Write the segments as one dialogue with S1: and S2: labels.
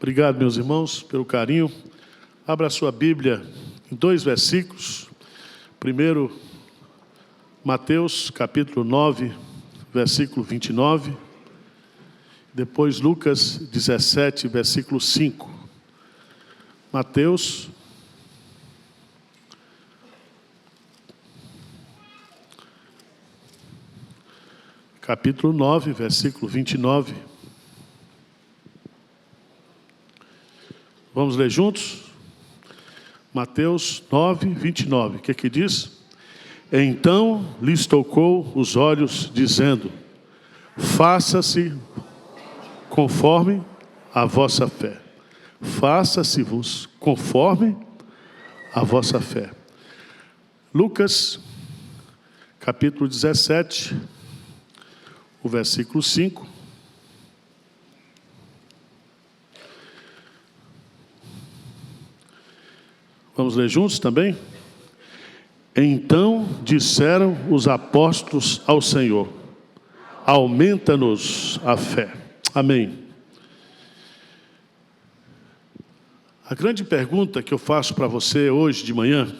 S1: Obrigado, meus irmãos, pelo carinho. Abra a sua Bíblia em 2 versículos. Primeiro, Mateus, capítulo 9, versículo 29. Depois, Lucas 17, versículo 5. Mateus, capítulo 9, versículo 29. Vamos ler juntos? Mateus 9, 29. O que diz? Então lhes tocou os olhos, dizendo: faça-se conforme a vossa fé. Faça-se-vos conforme a vossa fé. Lucas, capítulo 17, o versículo 5. Vamos ler juntos também? Então disseram os apóstolos ao Senhor: aumenta-nos a fé. Amém. A grande pergunta que eu faço para você hoje de manhã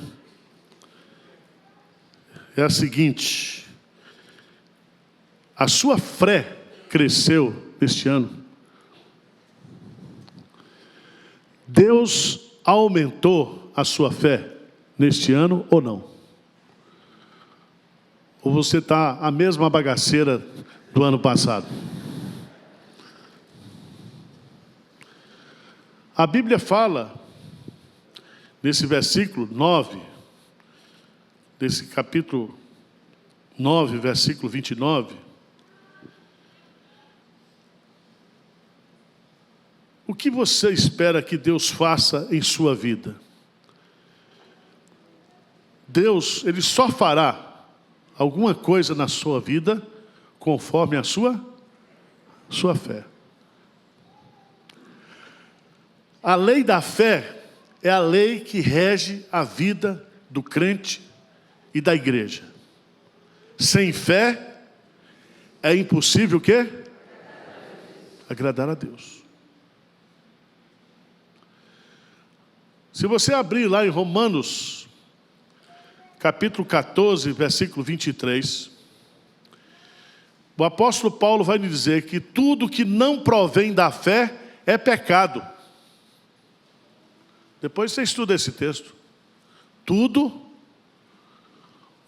S1: é a seguinte: a sua fé cresceu este ano? Deus aumentou a sua fé neste ano ou não? Ou você está a mesma bagaceira do ano passado? A Bíblia fala, nesse versículo 9, desse capítulo 9, versículo 29, o que você espera que Deus faça em sua vida? Deus, Ele só fará alguma coisa na sua vida conforme a sua fé. A lei da fé é a lei que rege a vida do crente e da igreja. Sem fé é impossível o quê? Agradar a Deus. Se você abrir lá em Romanos, capítulo 14, versículo 23, o apóstolo Paulo vai nos dizer que tudo que não provém da fé é pecado. Depois você estuda esse texto. Tudo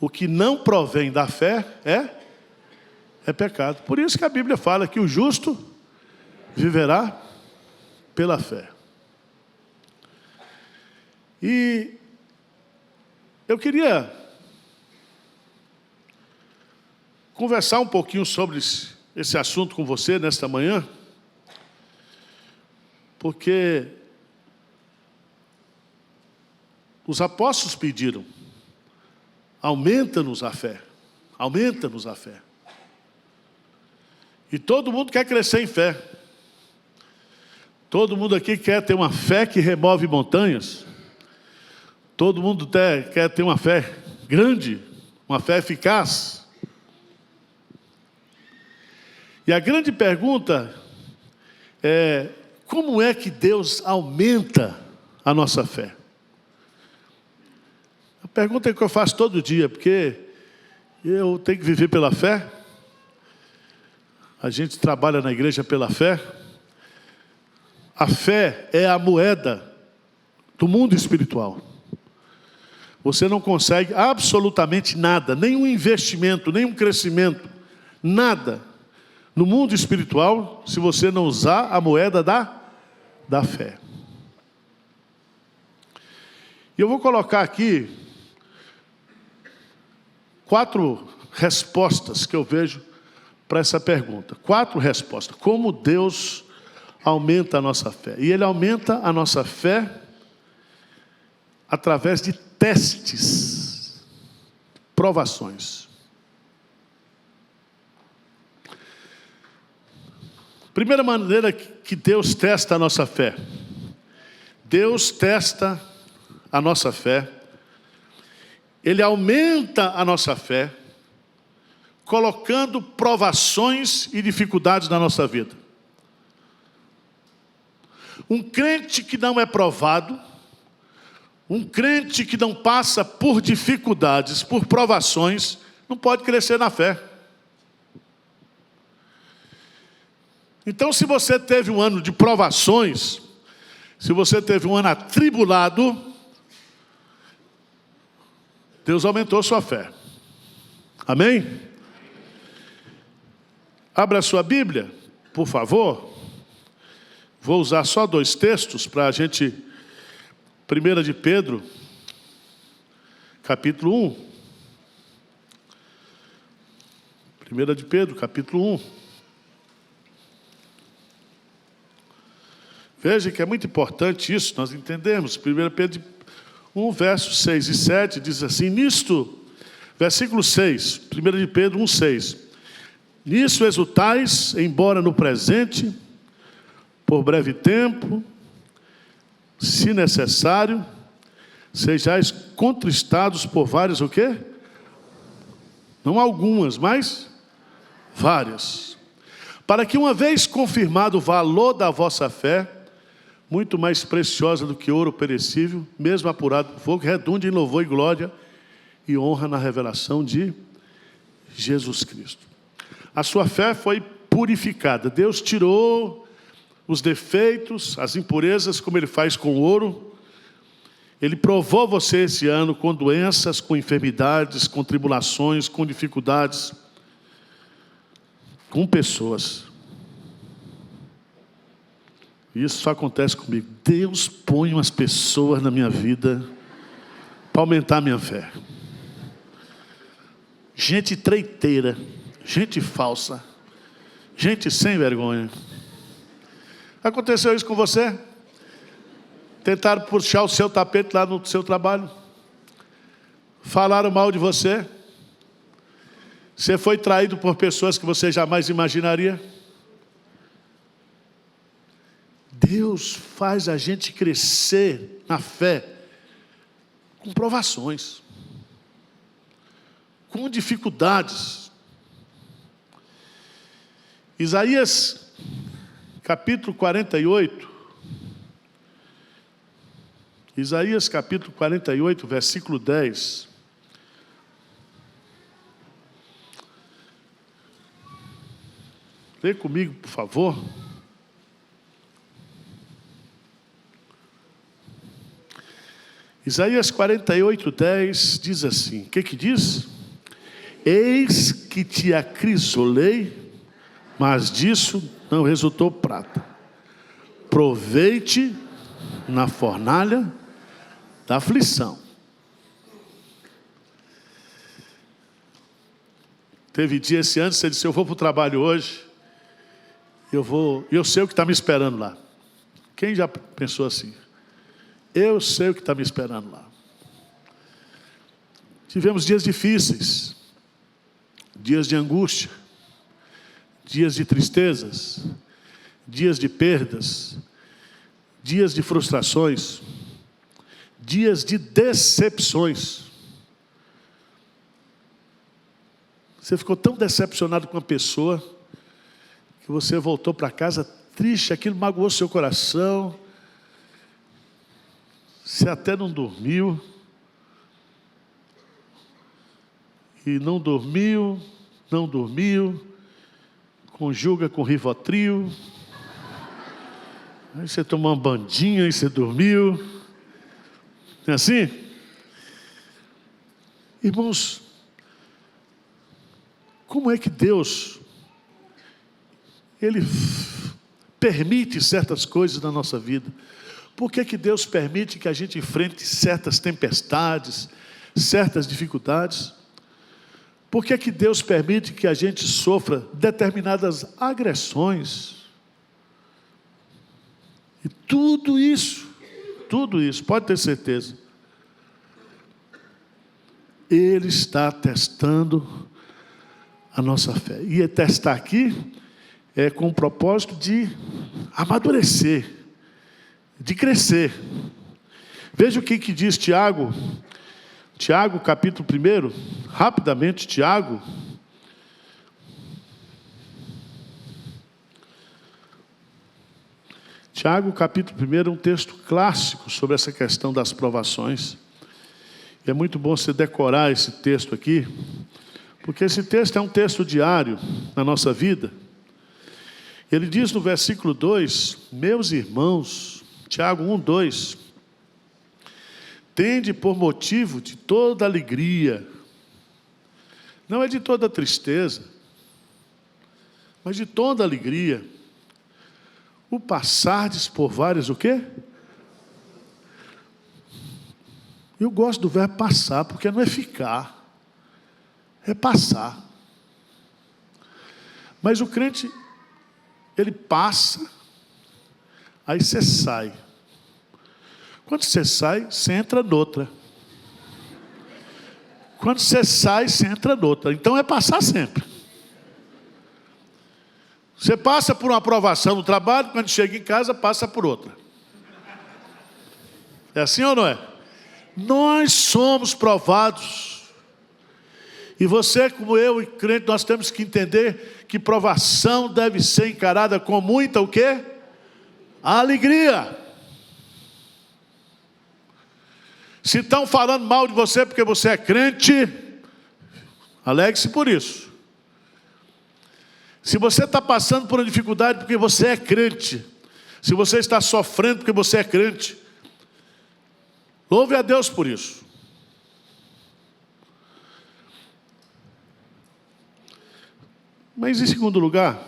S1: o que não provém da fé é pecado. Por isso que a Bíblia fala que o justo viverá pela fé. E eu queria conversar um pouquinho sobre esse assunto com você nesta manhã, porque os apóstolos pediram: aumenta-nos a fé, aumenta-nos a fé. E todo mundo quer crescer em fé. Todo mundo aqui quer ter uma fé que remove montanhas. Todo mundo quer ter uma fé grande, uma fé eficaz. E a grande pergunta é: como é que Deus aumenta a nossa fé? A pergunta é que eu faço todo dia, porque eu tenho que viver pela fé. A gente trabalha na igreja pela fé. A fé é a moeda do mundo espiritual. Você não consegue absolutamente nada, nenhum investimento, nenhum crescimento, nada no mundo espiritual, se você não usar a moeda da fé. E eu vou colocar aqui 4 respostas que eu vejo para essa pergunta. 4 respostas. Como Deus aumenta a nossa fé? E Ele aumenta a nossa fé através de testes, provações. Primeira maneira que Deus testa a nossa fé. Deus testa a nossa fé. Ele aumenta a nossa fé, colocando provações e dificuldades na nossa vida. Um crente que não é provado, um crente que não passa por dificuldades, por provações, não pode crescer na fé. Então, se você teve um ano de provações, se você teve um ano atribulado, Deus aumentou sua fé. Amém? Abra a sua Bíblia, por favor. Vou usar só 2 textos para a gente... 1 de Pedro, capítulo 1. 1 de Pedro, capítulo 1. Veja que é muito importante isso, nós entendemos. 1 Pedro 1, versos 6 e 7, diz assim, nisto, versículo 6, 1 de Pedro 1, 6. Nisso exultais, embora no presente, por breve tempo, se necessário, sejais contristados por várias, o quê? Não algumas, mas várias. Para que uma vez confirmado o valor da vossa fé, muito mais preciosa do que ouro perecível, mesmo apurado por fogo, redunde em louvor e glória e honra na revelação de Jesus Cristo. A sua fé foi purificada. Deus tirou os defeitos, as impurezas, como Ele faz com o ouro. Ele provou você esse ano com doenças, com enfermidades, com tribulações, com dificuldades, com pessoas. Isso só acontece comigo. Deus põe umas pessoas na minha vida para aumentar a minha fé. Gente treiteira, gente falsa, gente sem vergonha. Aconteceu isso com você? Tentaram puxar o seu tapete lá no seu trabalho? Falaram mal de você? Você foi traído por pessoas que você jamais imaginaria? Deus faz a gente crescer na fé com provações, com dificuldades. Isaías capítulo 48, Isaías capítulo 48, versículo 10. Lê comigo, por favor. Isaías 48, 10 diz assim, o que diz? Eis que te acrisolei, mas disso não resultou prata. Proveite na fornalha da aflição. Teve dia esse ano, você disse, eu vou para o trabalho hoje, eu sei o que está me esperando lá. Quem já pensou assim? Eu sei o que está me esperando lá. Tivemos dias difíceis, dias de angústia, dias de tristezas, dias de perdas, dias de frustrações, dias de decepções. Você ficou tão decepcionado com uma pessoa que você voltou para casa triste, aquilo magoou seu coração, você até não dormiu, e não dormiu, conjuga com Rivotril, aí você tomou uma bandinha e você dormiu. Não é assim? Irmãos, como é que Deus, Ele permite certas coisas na nossa vida? Por que Deus permite que a gente enfrente certas tempestades, certas dificuldades? Por que Deus permite que a gente sofra determinadas agressões? E tudo isso, pode ter certeza, Ele está testando a nossa fé. E testar aqui é com o propósito de amadurecer, de crescer. Veja o que diz Tiago. Tiago, capítulo 1, rapidamente, Tiago. Tiago, capítulo 1, é um texto clássico sobre essa questão das provações. E é muito bom você decorar esse texto aqui, porque esse texto é um texto diário na nossa vida. Ele diz no versículo 2, meus irmãos, Tiago 1, 2, tende por motivo de toda alegria, não é de toda tristeza, mas de toda alegria, o passardes por várias o quê? Eu gosto do verbo passar, porque não é ficar, é passar. Mas o crente, ele passa, aí você sai. Quando você sai, você entra noutra. Quando você sai, você entra noutra. Então é passar sempre. Você passa por uma aprovação no trabalho, quando chega em casa, passa por outra. É assim ou não é? Nós somos provados. E você, como eu e crente, nós temos que entender que provação deve ser encarada com muita o quê? Alegria. Se estão falando mal de você porque você é crente, alegre-se por isso. Se você está passando por uma dificuldade porque você é crente, se você está sofrendo porque você é crente, louve a Deus por isso. Mas em segundo lugar,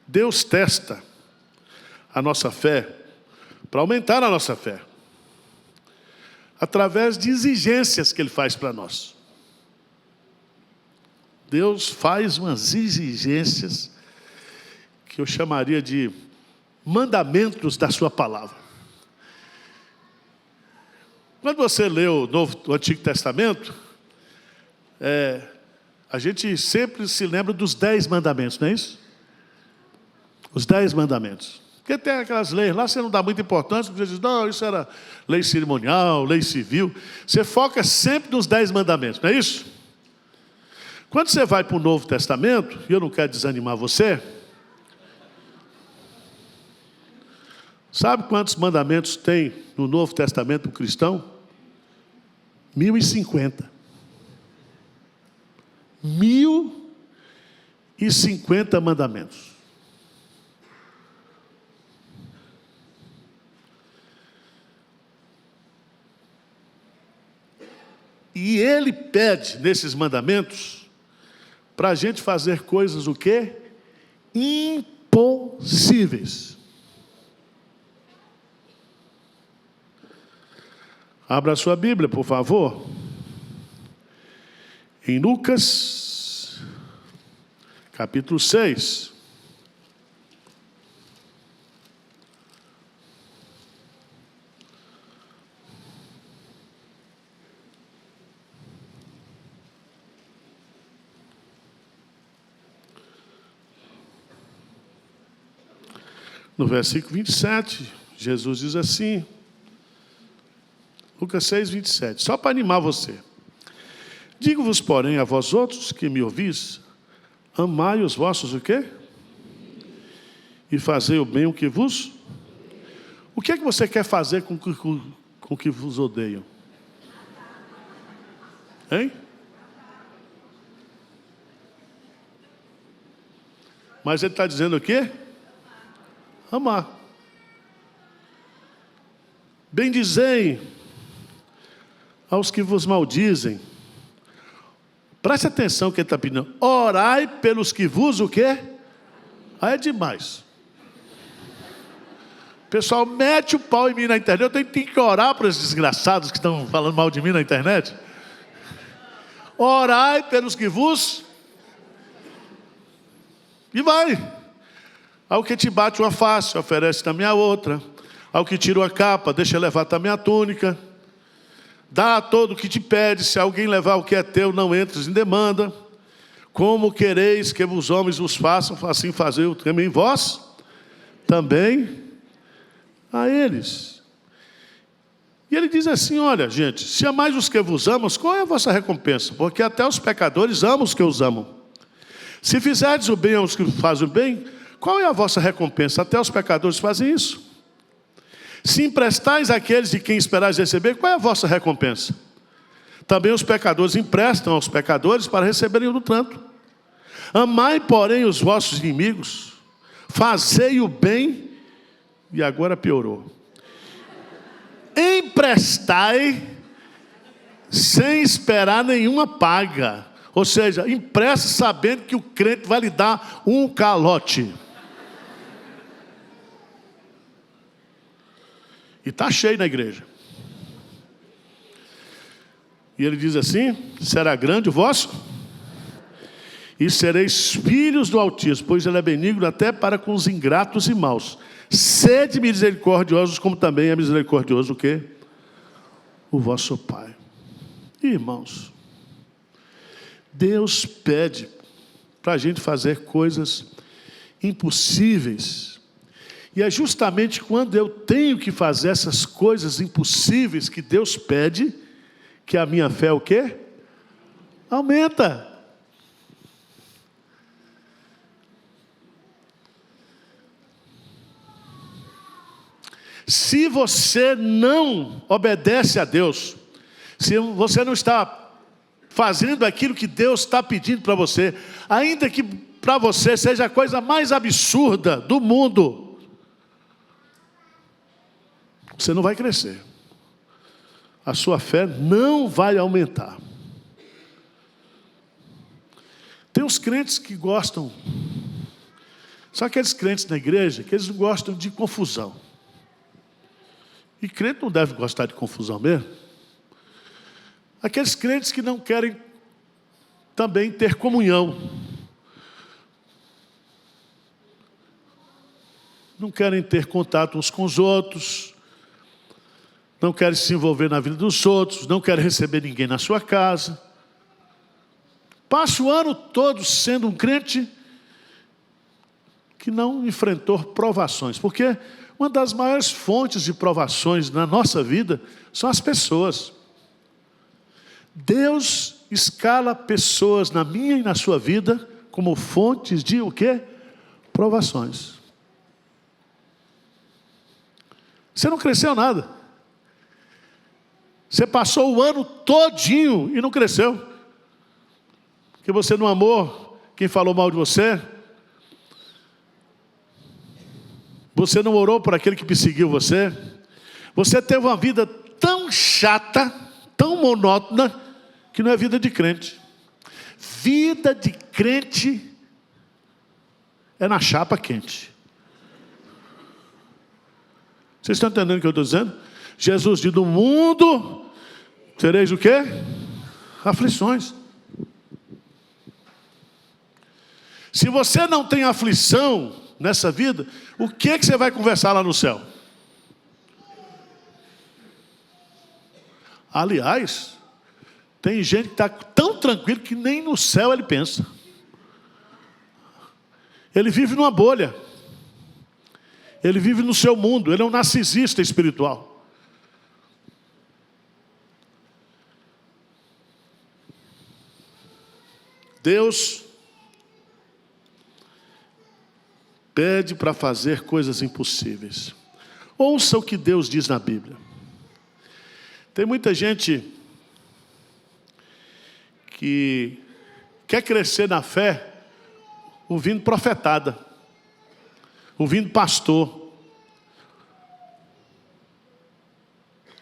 S1: Deus testa a nossa fé para aumentar a nossa fé, através de exigências que Ele faz para nós. Deus faz umas exigências que eu chamaria de mandamentos da sua palavra. Quando você lê o Antigo Testamento, a gente sempre se lembra dos 10 mandamentos, não é isso? Os 10 mandamentos. Porque tem aquelas leis lá, você não dá muita importância, porque você diz, não, isso era lei cerimonial, lei civil. Você foca sempre nos 10 mandamentos, não é isso? Quando você vai para o Novo Testamento, e eu não quero desanimar você, sabe quantos mandamentos tem no Novo Testamento para o cristão? 1050. 1050 mandamentos. E Ele pede nesses mandamentos para a gente fazer coisas o quê? Impossíveis. Abra a sua Bíblia, por favor. Em Lucas, capítulo 6. No versículo 27, Jesus diz assim, Lucas 6, 27, só para animar você. Digo-vos, porém, a vós outros que me ouvis, amai os vossos o quê? E fazei o bem o que vos... O que é que você quer fazer com que vos odeiam? Hein? Mas ele está dizendo o quê? Amar. Bendizei aos que vos maldizem. Preste atenção que ele está pedindo. Orai pelos que vos o quê? Aí é demais. O pessoal mete o pau em mim na internet. Eu tenho que orar para esses desgraçados que estão falando mal de mim na internet. Orai pelos que vos... E vai. Ao que te bate uma face, oferece também a outra. Ao que tira uma capa, deixa levar também a túnica. Dá a todo o que te pede. Se alguém levar o que é teu, não entres em demanda. Como quereis que os homens vos façam, assim fazer também vós, também a eles. E ele diz assim, olha, gente, se amais os que vos amam, qual é a vossa recompensa? Porque até os pecadores amam os que os amam. Se fizerdes o bem aos que fazem o bem, qual é a vossa recompensa? Até os pecadores fazem isso. Se emprestais àqueles de quem esperais receber, qual é a vossa recompensa? Também os pecadores emprestam aos pecadores para receberem o tanto. Amai, porém, os vossos inimigos, fazei o bem, e agora piorou. Emprestai sem esperar nenhuma paga. Ou seja, empresta sabendo que o crente vai lhe dar um calote. E está cheio na igreja. E ele diz assim: será grande o vosso, e sereis filhos do Altíssimo, pois ele é benigno até para com os ingratos e maus. Sede misericordiosos, como também é misericordioso o quê? O vosso Pai. Irmãos, Deus pede para a gente fazer coisas impossíveis. E é justamente quando eu tenho que fazer essas coisas impossíveis que Deus pede, que a minha fé o quê? Aumenta. Se você não obedece a Deus, se você não está fazendo aquilo que Deus está pedindo para você, ainda que para você seja a coisa mais absurda do mundo, você não vai crescer. A sua fé não vai aumentar. Tem uns crentes que gostam, são aqueles crentes na igreja que eles não gostam de confusão. E crente não deve gostar de confusão mesmo. Aqueles crentes que não querem também ter comunhão. Não querem ter contato uns com os outros. Não querem se envolver na vida dos outros. Não querem receber ninguém na sua casa. Passa o ano todo sendo um crente que não enfrentou provações. Porque uma das maiores fontes de provações na nossa vida são as pessoas. Deus escala pessoas na minha e na sua vida como fontes de o quê? Provações. Você não cresceu nada. Você passou o ano todinho e não cresceu. Porque você não amou quem falou mal de você. Você não orou por aquele que perseguiu você. Você teve uma vida tão chata, tão monótona, que não é vida de crente. Vida de crente é na chapa quente. Vocês estão entendendo o que eu estou dizendo? Jesus diz: no mundo tereis o quê? Aflições. Se você não tem aflição nessa vida, o que é que você vai conversar lá no céu? Aliás, tem gente que está tão tranquilo que nem no céu ele pensa. Ele vive numa bolha. Ele vive no seu mundo. Ele é um narcisista espiritual. Deus pede para fazer coisas impossíveis. Ouça o que Deus diz na Bíblia. Tem muita gente que quer crescer na fé ouvindo profetada, ouvindo pastor.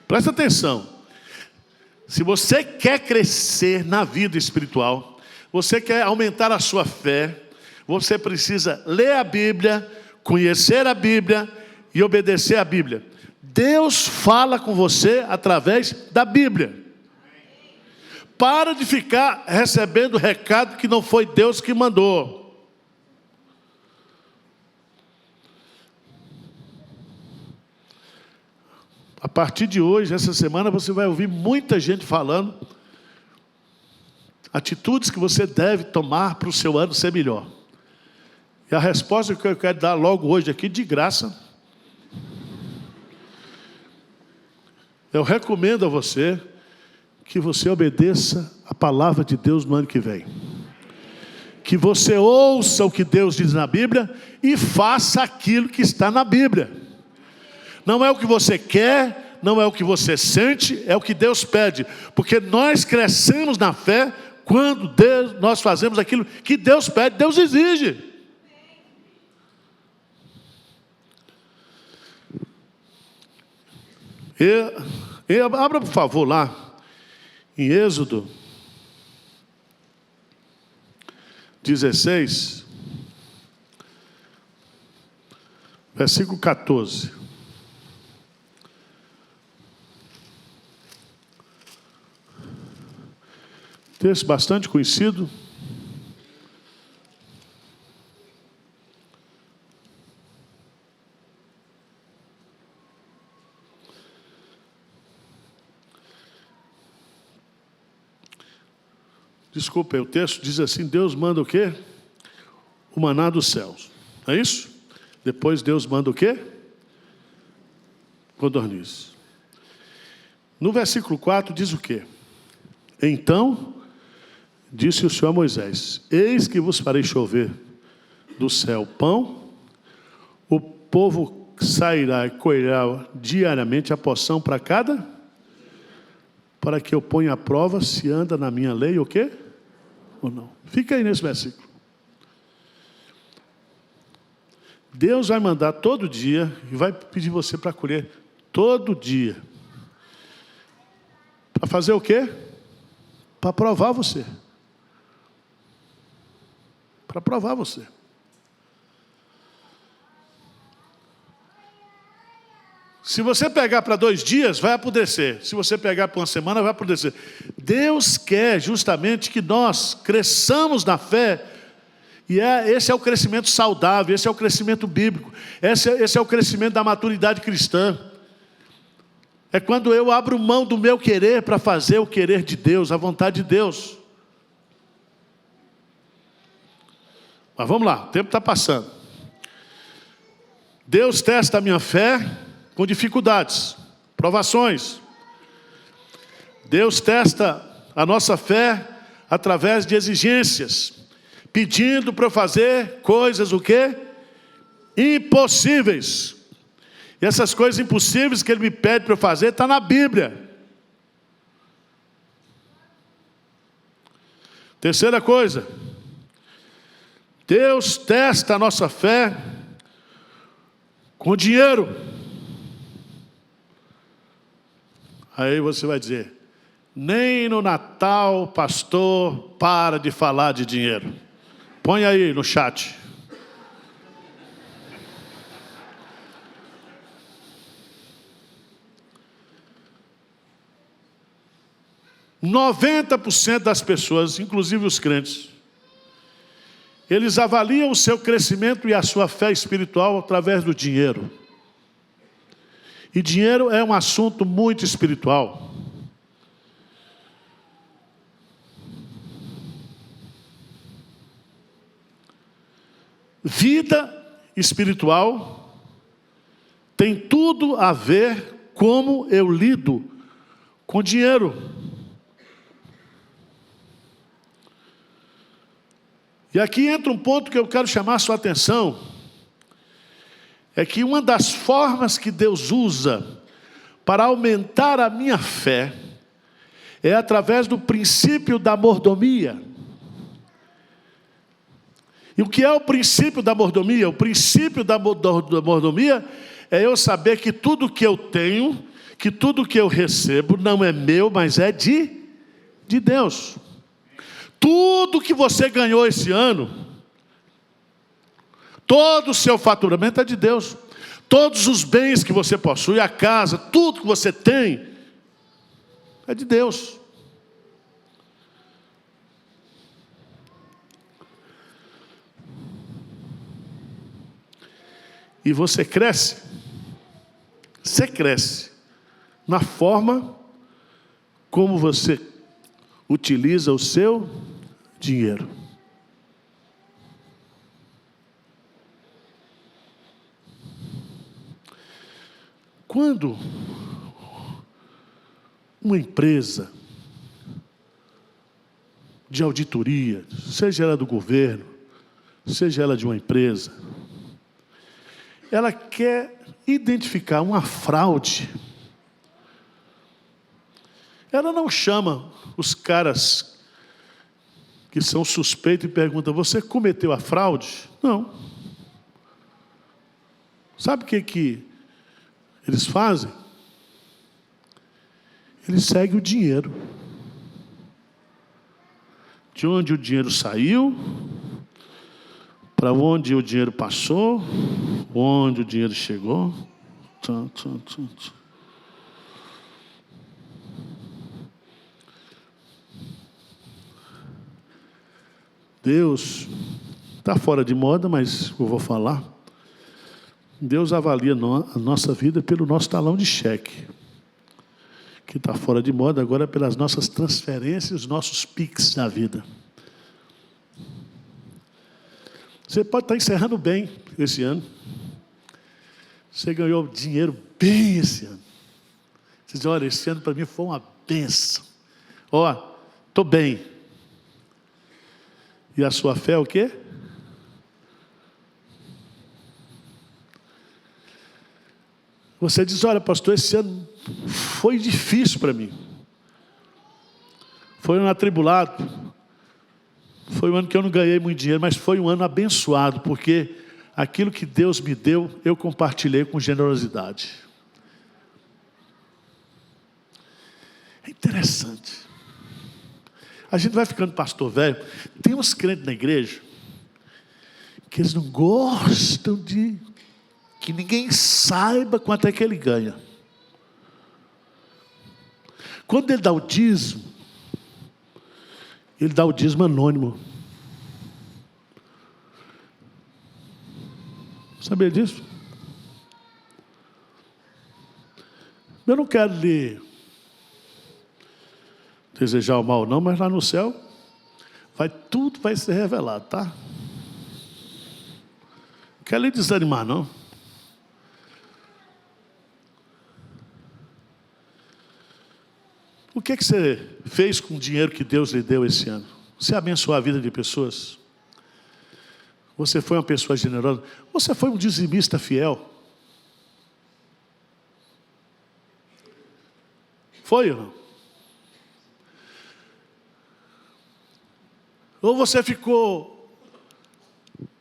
S1: Presta atenção. Se você quer crescer na vida espiritual, você quer aumentar a sua fé, você precisa ler a Bíblia, conhecer a Bíblia e obedecer a Bíblia. Deus fala com você através da Bíblia. Para de ficar recebendo recado que não foi Deus que mandou. A partir de hoje, essa semana, você vai ouvir muita gente falando atitudes que você deve tomar para o seu ano ser melhor. E a resposta que eu quero dar logo hoje aqui, de graça, eu recomendo a você que você obedeça a palavra de Deus no ano que vem. que você ouça o que Deus diz na Bíblia e faça aquilo que está na Bíblia. Não é o que você quer, não é o que você sente, é o que Deus pede. Porque nós crescemos na fé quando nós fazemos aquilo que Deus pede, Deus exige. Abra, por favor, lá em Êxodo 16, versículo 14. Texto bastante conhecido. Desculpa, o texto diz assim: Deus manda o quê? O maná dos céus. Não é isso? Depois Deus manda o quê? Codornizes. No versículo 4 diz o quê? Então, disse o Senhor a Moisés: eis que vos farei chover do céu pão, o povo sairá e colherá diariamente a porção para cada, para que eu ponha à prova se anda na minha lei o quê? Ou não. Fica aí nesse versículo. Deus vai mandar todo dia e vai pedir você para colher todo dia. Para fazer o quê? Para provar você. Para provar você. Se você pegar para 2 dias, vai apodrecer. Se você pegar para uma semana, vai apodrecer. Deus quer justamente que nós cresçamos na fé. E esse é o crescimento saudável, esse é o crescimento bíblico. Esse é o crescimento da maturidade cristã. É quando eu abro mão do meu querer para fazer o querer de Deus, a vontade de Deus. Mas vamos lá, o tempo está passando. Deus testa a minha fé com dificuldades, provações. Deus testa a nossa fé através de exigências, pedindo para eu fazer coisas o quê? Impossíveis. E essas coisas impossíveis que Ele me pede para eu fazer, está na Bíblia. Terceira coisa, Deus testa a nossa fé com dinheiro. Aí você vai dizer: nem no Natal, pastor, para de falar de dinheiro. Põe aí no chat. « 90% das pessoas, inclusive os crentes, eles avaliam o seu crescimento e a sua fé espiritual através do dinheiro. E dinheiro é um assunto muito espiritual. Vida espiritual tem tudo a ver como eu lido com dinheiro. E aqui entra um ponto que eu quero chamar a sua atenção. É que uma das formas que Deus usa para aumentar a minha fé é através do princípio da mordomia. E o que é o princípio da mordomia? O princípio da mordomia é eu saber que tudo que eu tenho, que tudo que eu recebo não é meu, mas é de Deus. Tudo que você ganhou esse ano, todo o seu faturamento é de Deus. Todos os bens que você possui, a casa, tudo que você tem, é de Deus. E você cresce na forma como você utiliza o seu dinheiro. Quando uma empresa de auditoria, seja ela do governo, seja ela de uma empresa, ela quer identificar uma fraude. Ela não chama os caras que são suspeitos e pergunta: você cometeu a fraude? Não. Sabe o que eles fazem? Eles seguem o dinheiro. De onde o dinheiro saiu, para onde o dinheiro passou, onde o dinheiro chegou. Deus está fora de moda, mas eu vou falar. Deus avalia a nossa vida pelo nosso talão de cheque, que está fora de moda agora pelas nossas transferências, nossos PIX na vida. Você pode estar encerrando bem esse ano. Você ganhou dinheiro bem esse ano. Você diz: olha, esse ano para mim foi uma bênção. Ó, estou bem. E a sua fé é o quê? Você diz: olha, pastor, esse ano foi difícil para mim. Foi um ano atribulado. Foi um ano que eu não ganhei muito dinheiro, mas foi um ano abençoado, porque aquilo que Deus me deu, eu compartilhei com generosidade. É interessante. A gente vai ficando pastor velho. Tem uns crentes na igreja que eles não gostam de que ninguém saiba quanto é que ele ganha. Quando ele dá o dízimo, ele dá o dízimo anônimo. Sabia disso? Eu não quero lhe desejar o mal não, mas lá no céu tudo vai ser revelado, tá? Não quero lhe desanimar não. O que você fez com o dinheiro que Deus lhe deu esse ano? Você abençoou a vida de pessoas? Você foi uma pessoa generosa? Você foi um dizimista fiel? Foi ou não? Ou você ficou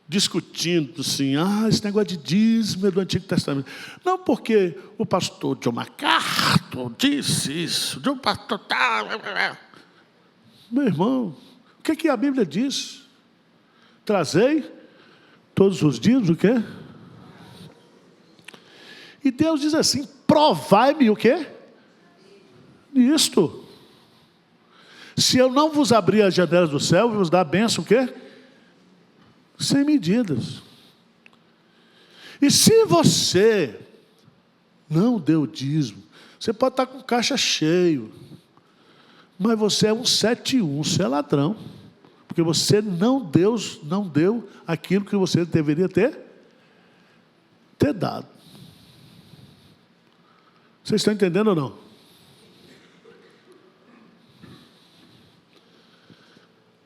S1: discutindo assim: esse negócio de dízimo é do Antigo Testamento. Não, porque o pastor John MacArthur disse isso, o pastor tal. Meu irmão, o que a Bíblia diz? Trazei todos os dias o quê? E Deus diz assim: provai-me o quê? Isto. Se eu não vos abrir as janelas do céu e vos dar a bênção o quê? Sem medidas. E se você não deu dízimo, você pode estar com caixa cheio, mas você é um 71, você é ladrão, porque você não deu aquilo que você deveria ter dado. Vocês estão entendendo ou não?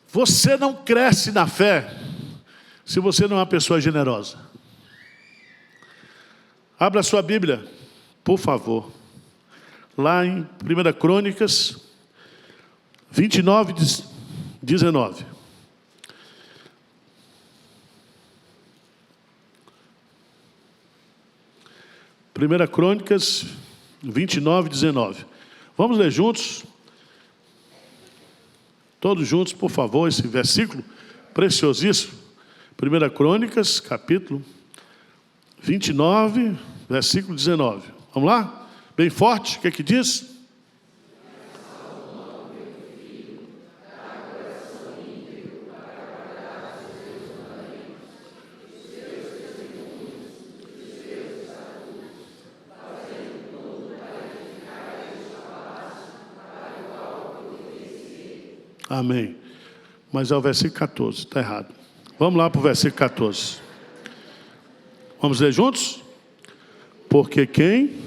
S1: Você não cresce na fé se você não é uma pessoa generosa. Abra a sua Bíblia, por favor. Lá em 1 Crônicas 29, 19. Primeira Crônicas 29, 19. Vamos ler juntos? Todos juntos, por favor, esse versículo preciosíssimo. 1 Crônicas, capítulo 29, versículo 19. Vamos lá? Bem forte, o que é que diz? Amém. Mas é o versículo 14, está errado. Vamos lá para o versículo 14. Vamos ler juntos? Porque quem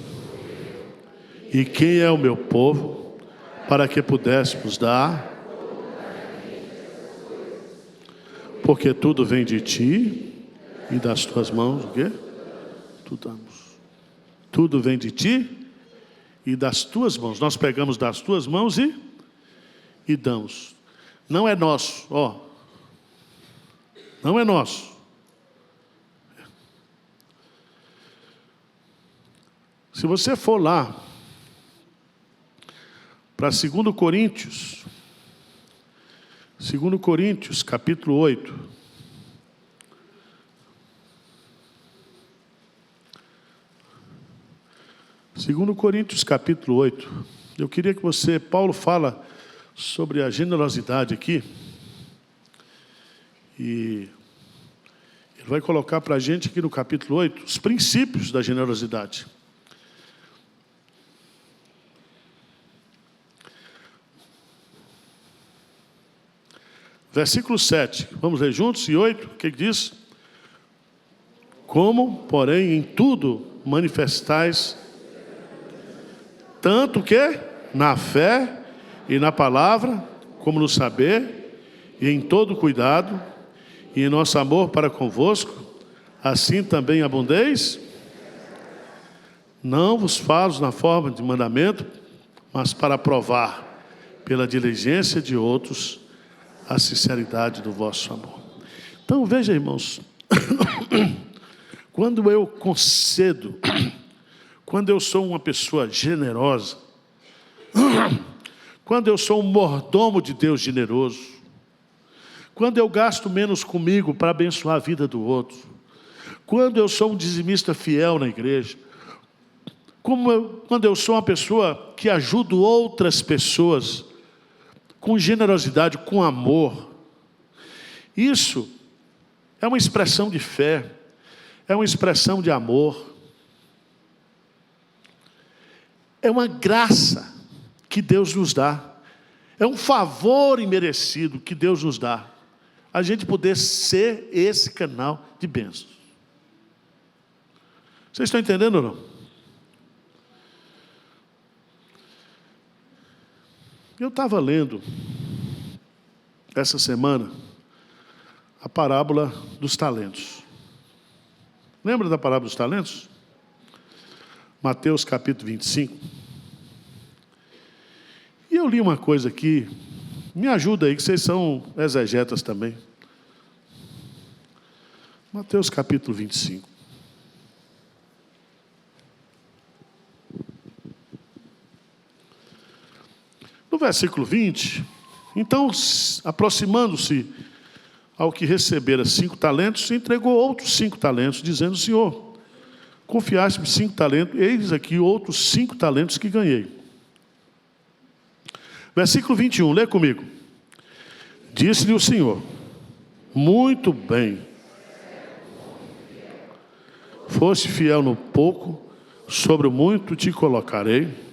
S1: é o meu povo, para que pudéssemos dar Porque tudo vem de ti e das tuas mãos, o quê? Tu damos. Tudo vem de ti e das tuas mãos. Nós pegamos das tuas mãos e damos. Não é nosso, ó. Não é nosso. Se você for lá para 2 Coríntios, capítulo 8. 2 Coríntios, capítulo 8. Eu queria que Paulo fala sobre a generosidade aqui. E ele vai colocar para a gente aqui no capítulo 8 os princípios da generosidade. Versículo 7, vamos ler juntos, e 8, o que diz? Como, porém, em tudo manifestais, tanto que na fé e na palavra, como no saber, e em todo cuidado, e em nosso amor para convosco, assim também abundeis. Não vos falo na forma de mandamento, mas para provar, pela diligência de outros, a sinceridade do vosso amor. Então veja, irmãos, quando eu concedo, quando eu sou uma pessoa generosa, quando eu sou um mordomo de Deus generoso, quando eu gasto menos comigo para abençoar a vida do outro, quando eu sou um dizimista fiel na igreja, quando eu sou uma pessoa que ajudo outras pessoas com generosidade, com amor, isso é uma expressão de fé, é uma expressão de amor, é uma graça que Deus nos dá, é um favor imerecido que Deus nos dá, a gente poder ser esse canal de bênçãos. Vocês estão entendendo ou não? Eu estava lendo, essa semana, a parábola dos talentos. Lembra da parábola dos talentos? Mateus capítulo 25. E eu li uma coisa aqui, me ajuda aí, que vocês são exegetas também. Mateus capítulo 25. No versículo 20, então, aproximando-se ao que recebera 5 talentos, entregou outros 5 talentos, dizendo: Senhor, confiaste-me 5 talentos, eis aqui outros 5 talentos que ganhei. Versículo 21, lê comigo. Disse-lhe o Senhor: muito bem, foste fiel no pouco, sobre o muito te colocarei.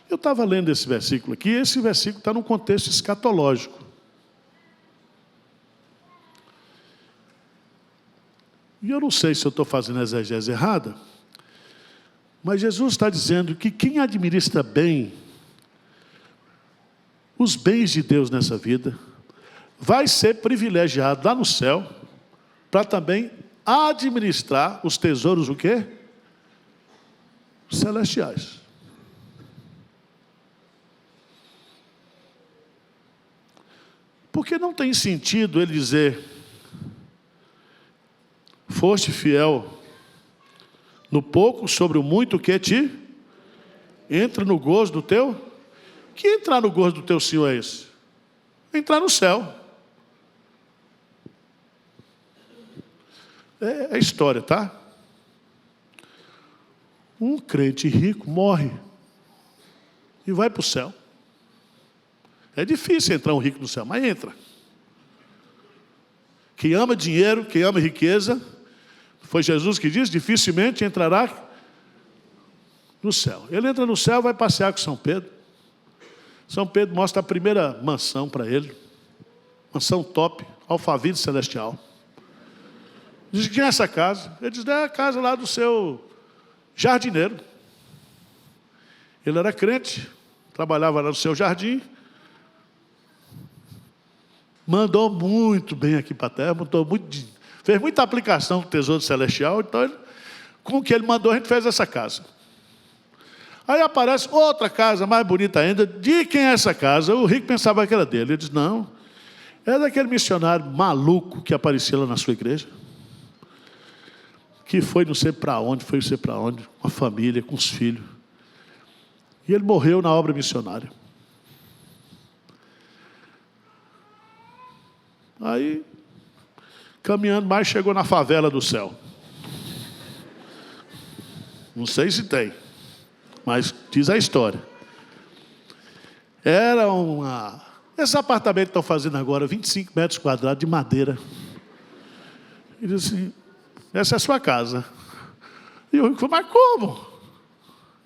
S1: Eu estava lendo esse versículo aqui, esse versículo está num contexto escatológico. E eu não sei se eu estou fazendo a exegese errada, mas Jesus está dizendo que quem administra bem os bens de Deus nessa vida, vai ser privilegiado lá no céu, para também administrar os tesouros, o quê? Celestiais. Porque não tem sentido ele dizer: foste fiel no pouco, sobre o muito que te entra no gozo do teu. Que entrar no gozo do teu Senhor é esse? Entrar no céu. É história, tá? Um crente rico morre e vai para o céu. É difícil entrar um rico no céu, mas entra. Quem ama dinheiro, quem ama riqueza, foi Jesus que disse, dificilmente entrará no céu. Ele entra no céu, vai passear com São Pedro. São Pedro mostra a primeira mansão para ele. Mansão top, Alphaville celestial. Diz: quem é essa casa? Ele diz: é a casa lá do seu jardineiro. Ele era crente, trabalhava lá no seu jardim. mandou muito bem aqui para a terra, fez muita aplicação do tesouro celestial, então com o que ele mandou a gente fez essa casa. Aí aparece outra casa mais bonita ainda. De quem é essa casa? O rico pensava que era dele. Ele disse, não, é daquele missionário maluco que aparecia lá na sua igreja, que foi não sei para onde, uma família, com os filhos. E ele morreu na obra missionária. Aí, caminhando mais, chegou na favela do céu. Não sei se tem, mas diz a história. Era esses apartamentos que estão fazendo agora, 25 metros quadrados de madeira. Ele disse assim, essa é a sua casa. E o rico falou, mas como?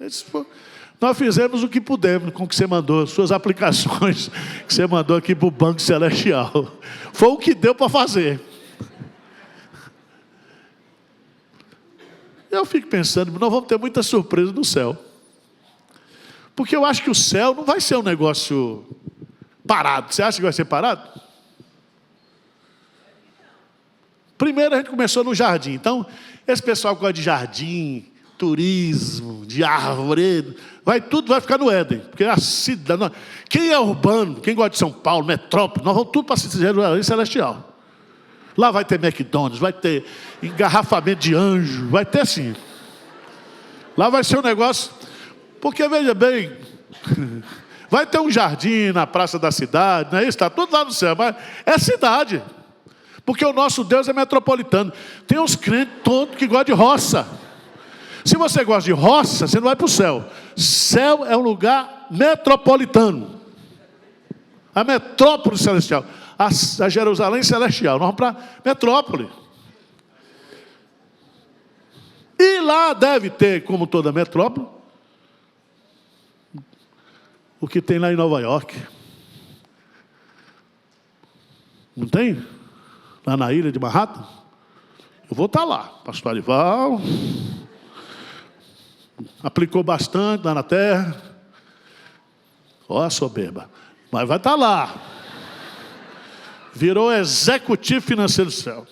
S1: Ele disse, nós fizemos o que pudemos com o que você mandou, suas aplicações que você mandou aqui para o Banco Celestial. Foi o que deu para fazer. Eu fico pensando, nós vamos ter muita surpresa no céu. Porque eu acho que o céu não vai ser um negócio parado. Você acha que vai ser parado? Primeiro a gente começou no jardim. Então, esse pessoal que gosta de jardim, turismo, de árvore, tudo vai ficar no Éden. Porque a cidade, quem é urbano, quem gosta de São Paulo, metrópole, nós vamos tudo para a Jerusalém Celestial. Lá vai ter McDonald's, vai ter engarrafamento de anjo, vai ter assim. Lá vai ser um negócio... Porque, veja bem, vai ter um jardim na praça da cidade, não é isso? Está tudo lá no céu, mas é cidade. Porque o nosso Deus é metropolitano. Tem uns crentes todos que gostam de roça. Se você gosta de roça, você não vai para o céu. Céu é um lugar metropolitano. A metrópole celestial. A Jerusalém celestial. Nós vamos para a metrópole. E lá deve ter, como toda metrópole, o que tem lá em Nova York. Não tem? Lá na ilha de Manhattan? Eu vou estar lá. Pastor Arival aplicou bastante lá na terra. Ó a soberba. Mas vai estar lá. Virou executivo financeiro do céu.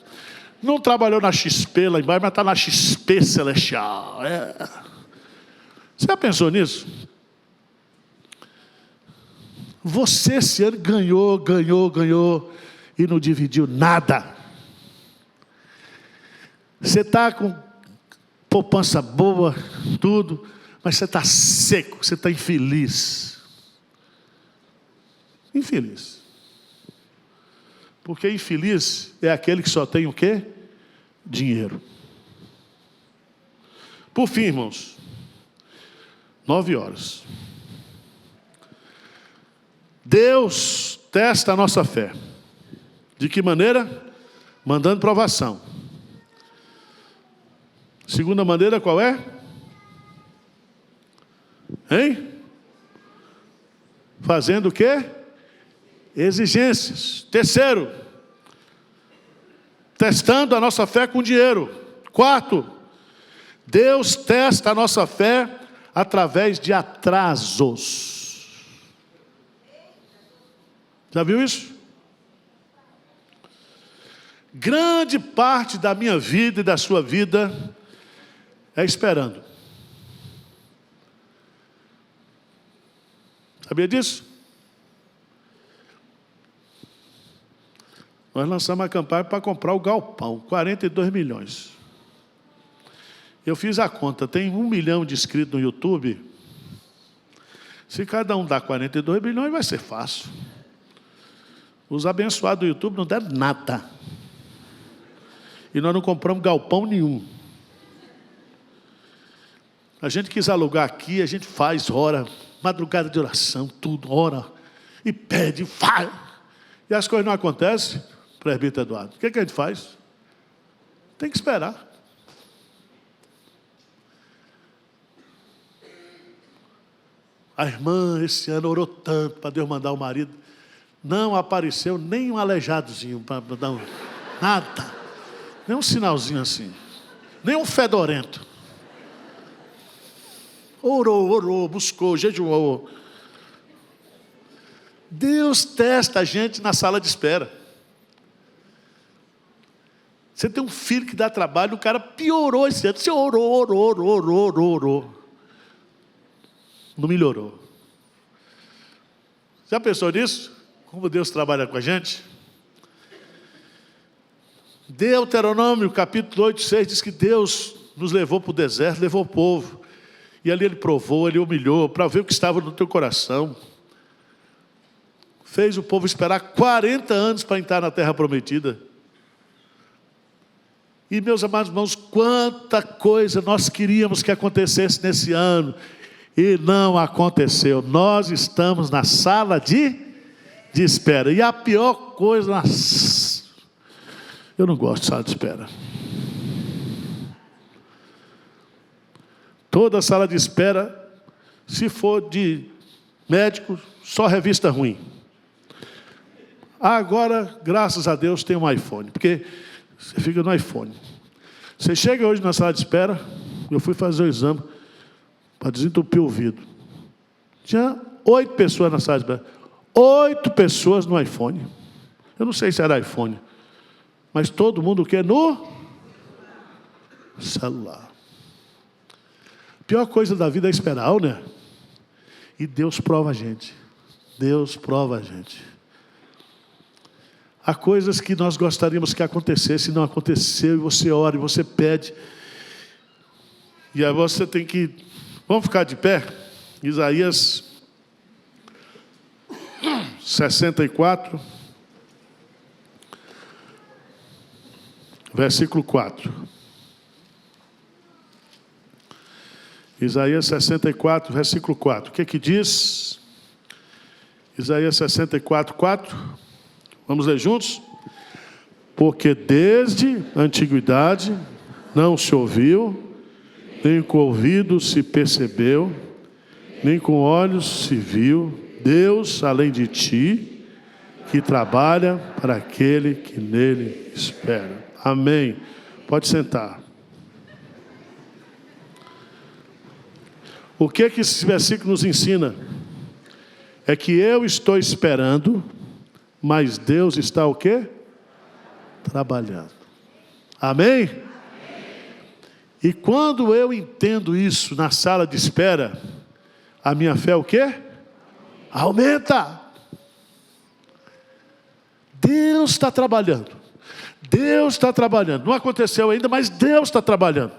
S1: Não trabalhou na XP lá embaixo, mas está na XP celestial. Você já pensou nisso? Você esse ano ganhou e não dividiu nada. Você está com poupança boa, tudo, mas você está seco, você está infeliz. Infeliz. Porque infeliz é aquele que só tem o quê? Dinheiro. Por fim, irmãos, 9h. Deus testa a nossa fé. De que maneira? Mandando provação. Segunda maneira qual é? Hein? Fazendo o quê? Exigências. Terceiro, testando a nossa fé com dinheiro. Quarto, Deus testa a nossa fé através de atrasos. Já viu isso? Grande parte da minha vida e da sua vida é esperando. Sabia disso? Nós lançamos a campanha para comprar o galpão, 42 milhões. Eu fiz a conta, tem 1 milhão de inscritos no YouTube. Se cada um dá 42 milhões, vai ser fácil. Os abençoados do YouTube não deram nada. E nós não compramos galpão nenhum. A gente quis alugar aqui, a gente faz, ora, madrugada de oração, tudo, ora, e pede, faz. E as coisas não acontecem, presbítero Eduardo. O que a gente faz? Tem que esperar. A irmã esse ano orou tanto para Deus mandar o marido. Não apareceu nem um aleijadozinho para dar nada. Nem um sinalzinho assim. Nem um fedorento. Orou, buscou, jejuou. Deus testa a gente na sala de espera. Você tem um filho que dá trabalho, o cara piorou esse ano. Você orou. Não melhorou. Já pensou nisso? Como Deus trabalha com a gente? Deuteronômio, capítulo 8, 6, diz que Deus nos levou para o deserto, levou o povo. E ali Ele provou, Ele humilhou, para ver o que estava no teu coração. Fez o povo esperar 40 anos para entrar na terra prometida. E, meus amados irmãos, quanta coisa nós queríamos que acontecesse nesse ano, e não aconteceu. Nós estamos na sala de espera. E a pior coisa, eu não gosto de sala de espera. Toda sala de espera, se for de médico, só revista ruim. Agora, graças a Deus, tem um iPhone, porque você fica no iPhone. Você chega hoje na sala de espera, eu fui fazer o exame para desentupir o ouvido. Tinha 8 pessoas na sala de espera. 8 pessoas no iPhone. Eu não sei se era iPhone, mas todo mundo quer no celular. A pior coisa da vida é esperar, né? E Deus prova a gente. Deus prova a gente. Há coisas que nós gostaríamos que acontecesse e não aconteceu, e você ora, e você pede. E aí você tem que... Vamos ficar de pé? Isaías 64, versículo 4. Isaías 64, versículo 4. O que que diz? Isaías 64, 4. Vamos ler juntos? Porque desde a antiguidade não se ouviu, nem com ouvido se percebeu, nem com olhos se viu, Deus além de ti, que trabalha para aquele que nele espera. Amém. Pode sentar. O que esse versículo nos ensina? É que eu estou esperando, mas Deus está o quê? Trabalhando. Amém? Amém? E quando eu entendo isso na sala de espera, a minha fé o quê? Aumenta. Deus está trabalhando. Deus está trabalhando. Não aconteceu ainda, mas Deus está trabalhando.